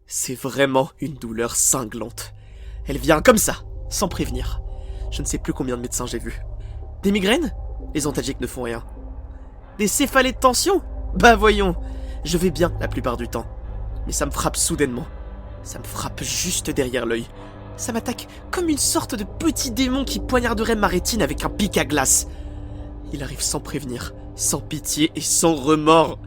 C'est vraiment une douleur cinglante. Elle vient comme ça, sans prévenir. Je ne sais plus combien de médecins j'ai vus. Des migraines? Les antalgiques ne font rien. Des céphalées de tension? Bah voyons, je vais bien la plupart du temps. Mais ça me frappe soudainement. Ça me frappe juste derrière l'œil. Ça m'attaque comme une sorte de petit démon qui poignarderait ma rétine avec un pic à glace. Il arrive sans prévenir, sans pitié et sans remords.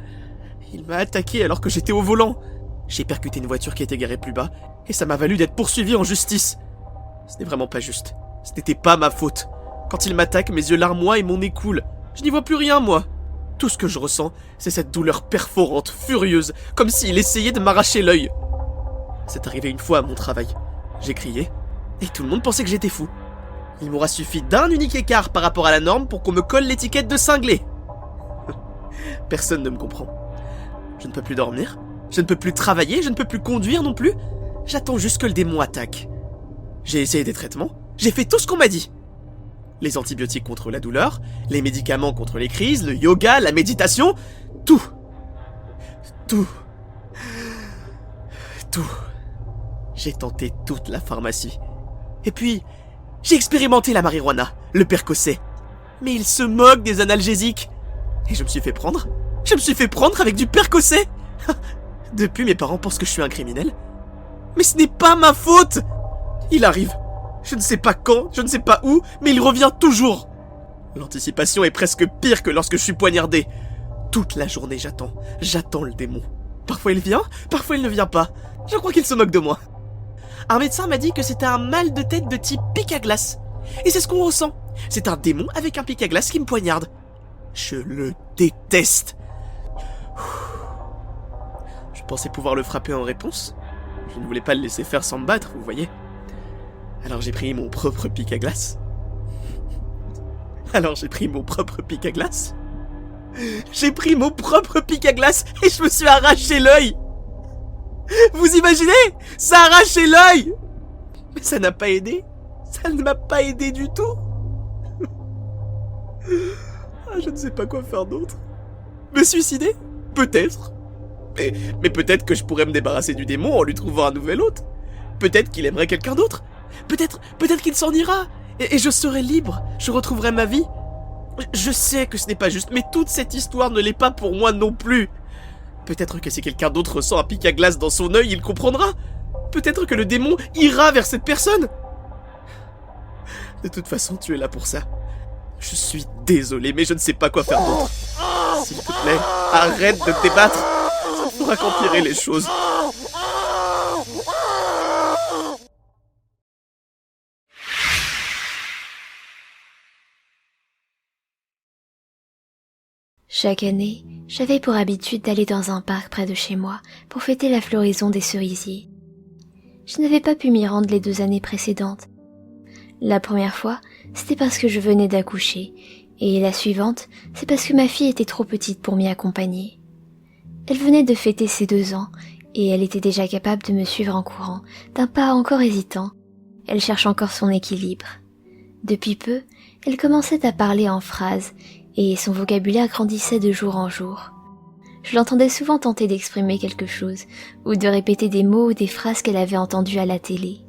Il m'a attaqué alors que j'étais au volant. J'ai percuté une voiture qui était garée plus bas, et ça m'a valu d'être poursuivi en justice. Ce n'est vraiment pas juste. Ce n'était pas ma faute. Quand il m'attaque, mes yeux larmoient et mon nez coule. Je n'y vois plus rien, moi. Tout ce que je ressens, c'est cette douleur perforante, furieuse, comme s'il essayait de m'arracher l'œil. C'est arrivé une fois à mon travail. J'ai crié, et tout le monde pensait que j'étais fou. Il m'aura suffi d'un unique écart par rapport à la norme pour qu'on me colle l'étiquette de cinglé. Personne ne me comprend. Je ne peux plus dormir, je ne peux plus travailler, je ne peux plus conduire non plus. J'attends juste que le démon attaque. J'ai essayé des traitements, j'ai fait tout ce qu'on m'a dit. Les antibiotiques contre la douleur, les médicaments contre les crises, le yoga, la méditation, tout. Tout. J'ai tenté toute la pharmacie. Et puis, j'ai expérimenté la marijuana, le percocet. Mais il se moque des analgésiques. Et je me suis fait prendre. Je me suis fait prendre avec du percocet. Depuis, mes parents pensent que je suis un criminel. Mais ce n'est pas ma faute. Il arrive. Je ne sais pas quand, je ne sais pas où, mais il revient toujours. L'anticipation est presque pire que lorsque je suis poignardé. Toute la journée, j'attends le démon. Parfois il vient, parfois il ne vient pas. Je crois qu'il se moque de moi. Un médecin m'a dit que c'était un mal de tête de type pic à glace. Et c'est ce qu'on ressent. C'est un démon avec un pic à glace qui me poignarde. Je le déteste. Je pensais pouvoir le frapper en réponse. Je ne voulais pas le laisser faire sans me battre, vous voyez. Alors j'ai pris mon propre pic à glace. J'ai pris mon propre pic à glace et je me suis arraché l'œil. Vous imaginez? Ça a arraché l'œil. Mais ça n'a pas aidé. Ça ne m'a pas aidé du tout. Je ne sais pas quoi faire d'autre. Me suicider? Peut-être. Mais peut-être que je pourrais me débarrasser du démon en lui trouvant un nouvel hôte. Peut-être qu'il aimerait quelqu'un d'autre. Peut-être qu'il s'en ira. Et je serai libre. Je retrouverai ma vie. Je sais que ce n'est pas juste, mais toute cette histoire ne l'est pas pour moi non plus. Peut-être que si quelqu'un d'autre ressent un pic à glace dans son œil, il comprendra. Peut-être que le démon ira vers cette personne. De toute façon, tu es là pour ça. Je suis désolé, mais je ne sais pas quoi faire d'autre. S'il te plaît, arrête de te débattre. Ça ne fera qu'empirer les choses. Chaque année, j'avais pour habitude d'aller dans un parc près de chez moi pour fêter la floraison des cerisiers. Je n'avais pas pu m'y rendre les 2 années précédentes. La première fois, c'était parce que je venais d'accoucher, et la suivante, c'est parce que ma fille était trop petite pour m'y accompagner. Elle venait de fêter ses 2 ans, et elle était déjà capable de me suivre en courant, d'un pas encore hésitant. Elle cherche encore son équilibre. Depuis peu, elle commençait à parler en phrases, et son vocabulaire grandissait de jour en jour. Je l'entendais souvent tenter d'exprimer quelque chose, ou de répéter des mots ou des phrases qu'elle avait entendues à la télé.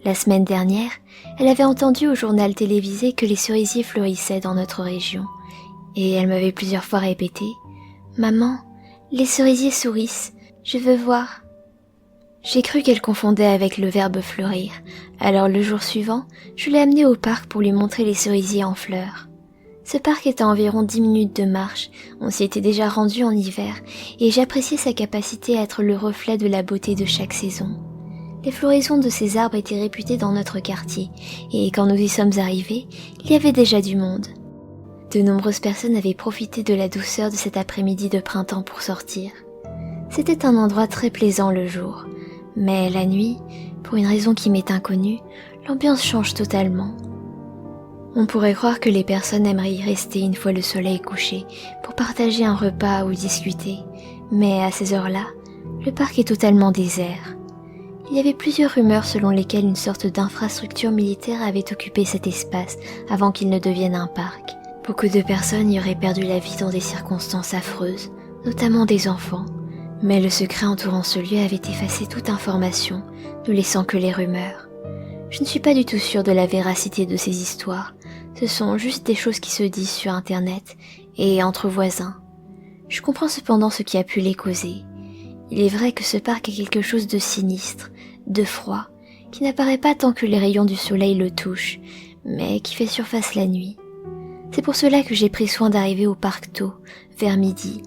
La semaine dernière, elle avait entendu au journal télévisé que les cerisiers fleurissaient dans notre région, et elle m'avait plusieurs fois répété « Maman, les cerisiers sourissent, je veux voir ». J'ai cru qu'elle confondait avec le verbe fleurir, alors le jour suivant, je l'ai amenée au parc pour lui montrer les cerisiers en fleurs. Ce parc est à environ 10 minutes de marche, on s'y était déjà rendu en hiver, et j'appréciais sa capacité à être le reflet de la beauté de chaque saison. Les floraisons de ces arbres étaient réputées dans notre quartier, et quand nous y sommes arrivés, il y avait déjà du monde. De nombreuses personnes avaient profité de la douceur de cet après-midi de printemps pour sortir. C'était un endroit très plaisant le jour, mais la nuit, pour une raison qui m'est inconnue, l'ambiance change totalement. On pourrait croire que les personnes aimeraient y rester une fois le soleil couché pour partager un repas ou discuter, mais à ces heures-là, le parc est totalement désert. Il y avait plusieurs rumeurs selon lesquelles une sorte d'infrastructure militaire avait occupé cet espace avant qu'il ne devienne un parc. Beaucoup de personnes y auraient perdu la vie dans des circonstances affreuses, notamment des enfants. Mais le secret entourant ce lieu avait effacé toute information, ne laissant que les rumeurs. Je ne suis pas du tout sûre de la véracité de ces histoires. Ce sont juste des choses qui se disent sur Internet et entre voisins. Je comprends cependant ce qui a pu les causer. Il est vrai que ce parc est quelque chose de sinistre, de froid, qui n'apparaît pas tant que les rayons du soleil le touchent, mais qui fait surface la nuit. C'est pour cela que j'ai pris soin d'arriver au parc tôt, vers midi.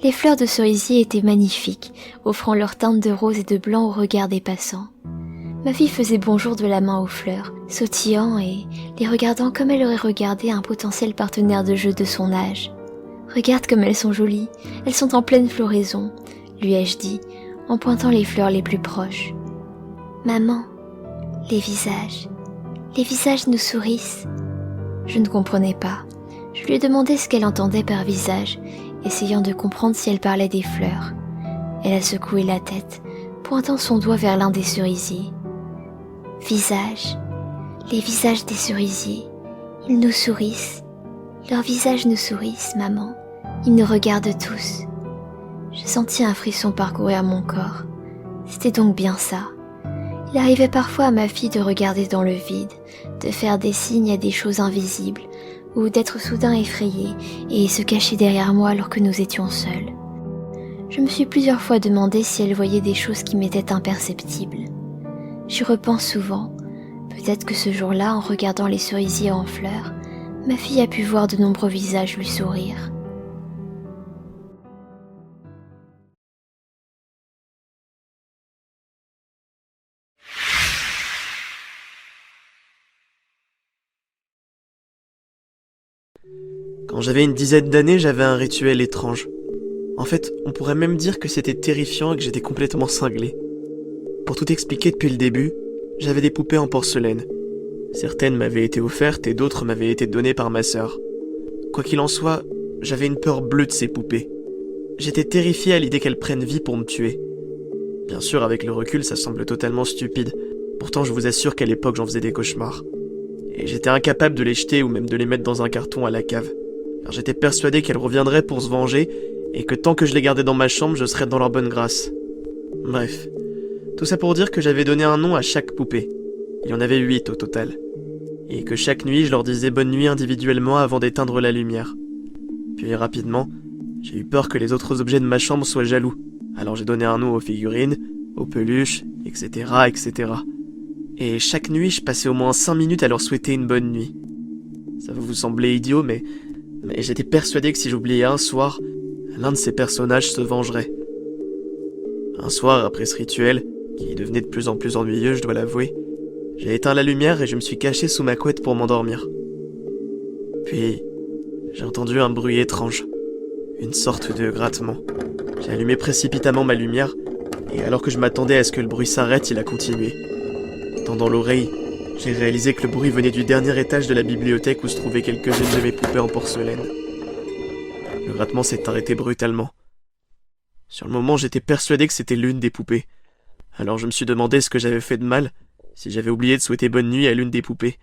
Les fleurs de cerisier étaient magnifiques, offrant leur teinte de rose et de blanc au regard des passants. Ma fille faisait bonjour de la main aux fleurs, sautillant et les regardant comme elle aurait regardé un potentiel partenaire de jeu de son âge. « Regarde comme elles sont jolies, elles sont en pleine floraison », lui ai-je dit, en pointant les fleurs les plus proches. « Maman, les visages nous sourissent. » Je ne comprenais pas. Je lui ai demandé ce qu'elle entendait par visage, essayant de comprendre si elle parlait des fleurs. Elle a secoué la tête, pointant son doigt vers l'un des cerisiers. « Visages, les visages des cerisiers, ils nous sourissent. Leurs visages nous sourissent, maman. Ils nous regardent tous. » Je sentis un frisson parcourir mon corps. C'était donc bien ça. Il arrivait parfois à ma fille de regarder dans le vide, de faire des signes à des choses invisibles, ou d'être soudain effrayée et se cacher derrière moi alors que nous étions seuls. Je me suis plusieurs fois demandé si elle voyait des choses qui m'étaient imperceptibles. J'y repense souvent. Peut-être que ce jour-là, en regardant les cerisiers en fleurs, ma fille a pu voir de nombreux visages lui sourire. Quand j'avais une dizaine d'années, j'avais un rituel étrange. En fait, on pourrait même dire que c'était terrifiant et que j'étais complètement cinglé. Pour tout expliquer depuis le début, j'avais des poupées en porcelaine. Certaines m'avaient été offertes et d'autres m'avaient été données par ma sœur. Quoi qu'il en soit, j'avais une peur bleue de ces poupées. J'étais terrifié à l'idée qu'elles prennent vie pour me tuer. Bien sûr, avec le recul, ça semble totalement stupide. Pourtant, je vous assure qu'à l'époque, j'en faisais des cauchemars. Et j'étais incapable de les jeter ou même de les mettre dans un carton à la cave. Car j'étais persuadé qu'elles reviendraient pour se venger et que tant que je les gardais dans ma chambre, je serais dans leur bonne grâce. Bref, tout ça pour dire que j'avais donné un nom à chaque poupée. Il y en avait 8 au total. Et que chaque nuit, je leur disais bonne nuit individuellement avant d'éteindre la lumière. Puis rapidement, j'ai eu peur que les autres objets de ma chambre soient jaloux. Alors j'ai donné un nom aux figurines, aux peluches, etc., etc. Et chaque nuit, je passais au moins 5 minutes à leur souhaiter une bonne nuit. Ça va vous sembler idiot, mais j'étais persuadé que si j'oubliais un soir, l'un de ces personnages se vengerait. Un soir, après ce rituel, qui devenait de plus en plus ennuyeux, je dois l'avouer, j'ai éteint la lumière et je me suis caché sous ma couette pour m'endormir. Puis, j'ai entendu un bruit étrange, une sorte de grattement. J'ai allumé précipitamment ma lumière, et alors que je m'attendais à ce que le bruit s'arrête, il a continué. Tendant l'oreille, j'ai réalisé que le bruit venait du dernier étage de la bibliothèque où se trouvaient quelques-unes de mes poupées en porcelaine. Le grattement s'est arrêté brutalement. Sur le moment, j'étais persuadé que c'était l'une des poupées. Alors je me suis demandé ce que j'avais fait de mal, si j'avais oublié de souhaiter bonne nuit à l'une des poupées.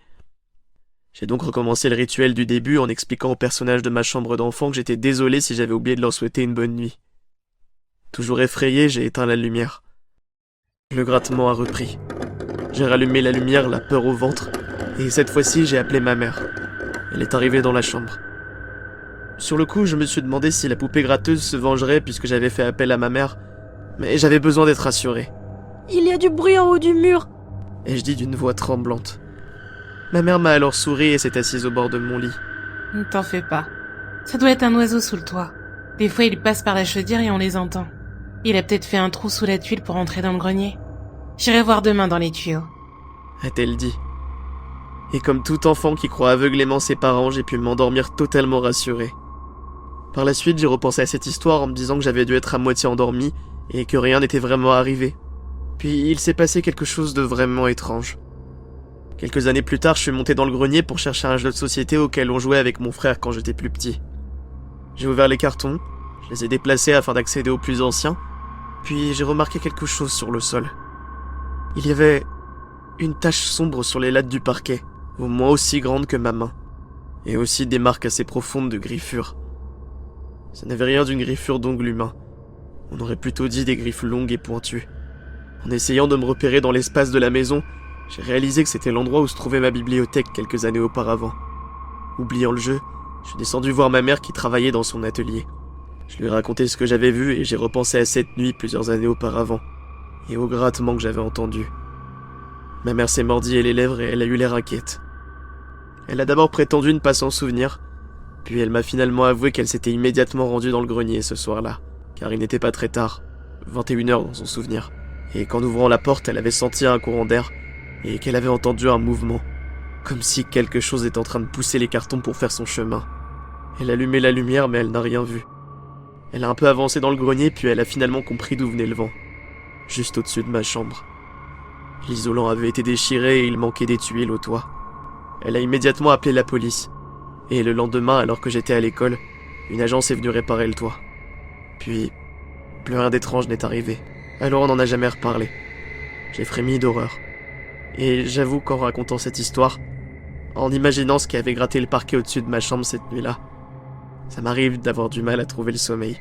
J'ai donc recommencé le rituel du début en expliquant aux personnages de ma chambre d'enfant que j'étais désolé si j'avais oublié de leur souhaiter une bonne nuit. Toujours effrayé, j'ai éteint la lumière. Le grattement a repris. J'ai rallumé la lumière, la peur au ventre, et cette fois-ci, j'ai appelé ma mère. Elle est arrivée dans la chambre. Sur le coup, je me suis demandé si la poupée gratteuse se vengerait puisque j'avais fait appel à ma mère, mais j'avais besoin d'être rassuré. « Il y a du bruit en haut du mur !» ai-je dit d'une voix tremblante. Ma mère m'a alors souri et s'est assise au bord de mon lit. « Ne t'en fais pas. Ça doit être un oiseau sous le toit. Des fois, il passe par la chaudière et on les entend. Il a peut-être fait un trou sous la tuile pour entrer dans le grenier. J'irai voir demain dans les tuyaux. » a-t-elle dit. Et comme tout enfant qui croit aveuglément ses parents, j'ai pu m'endormir totalement rassuré. Par la suite, j'ai repensé à cette histoire en me disant que j'avais dû être à moitié endormi et que rien n'était vraiment arrivé. Puis il s'est passé quelque chose de vraiment étrange. Quelques années plus tard, je suis monté dans le grenier pour chercher un jeu de société auquel on jouait avec mon frère quand j'étais plus petit. J'ai ouvert les cartons, je les ai déplacés afin d'accéder aux plus anciens, puis j'ai remarqué quelque chose sur le sol. Il y avait une tache sombre sur les lattes du parquet, au moins aussi grande que ma main, et aussi des marques assez profondes de griffures. Ça n'avait rien d'une griffure d'ongle humain, On aurait plutôt dit des griffes longues et pointues. En essayant de me repérer dans l'espace de la maison, j'ai réalisé que c'était l'endroit où se trouvait ma bibliothèque quelques années auparavant. Oubliant le jeu, je suis descendu voir ma mère qui travaillait dans son atelier. Je lui ai raconté ce que j'avais vu et j'ai repensé à cette nuit plusieurs années auparavant, et au grattement que j'avais entendu. Ma mère s'est mordie les lèvres et elle a eu l'air inquiète. Elle a d'abord prétendu ne pas s'en souvenir, puis elle m'a finalement avoué qu'elle s'était immédiatement rendue dans le grenier ce soir-là, car il n'était pas très tard, 21h dans son souvenir, et qu'en ouvrant la porte, elle avait senti un courant d'air, et qu'elle avait entendu un mouvement, comme si quelque chose était en train de pousser les cartons pour faire son chemin. Elle a allumé la lumière, mais elle n'a rien vu. Elle a un peu avancé dans le grenier, puis elle a finalement compris d'où venait le vent, juste au-dessus de ma chambre. L'isolant avait été déchiré et il manquait des tuiles au toit. Elle a immédiatement appelé la police, et le lendemain, alors que j'étais à l'école, une agence est venue réparer le toit. Puis, plus rien d'étrange n'est arrivé. Alors on n'en a jamais reparlé. J'ai frémi d'horreur. Et j'avoue qu'en racontant cette histoire, en imaginant ce qui avait gratté le parquet au-dessus de ma chambre cette nuit-là, ça m'arrive d'avoir du mal à trouver le sommeil.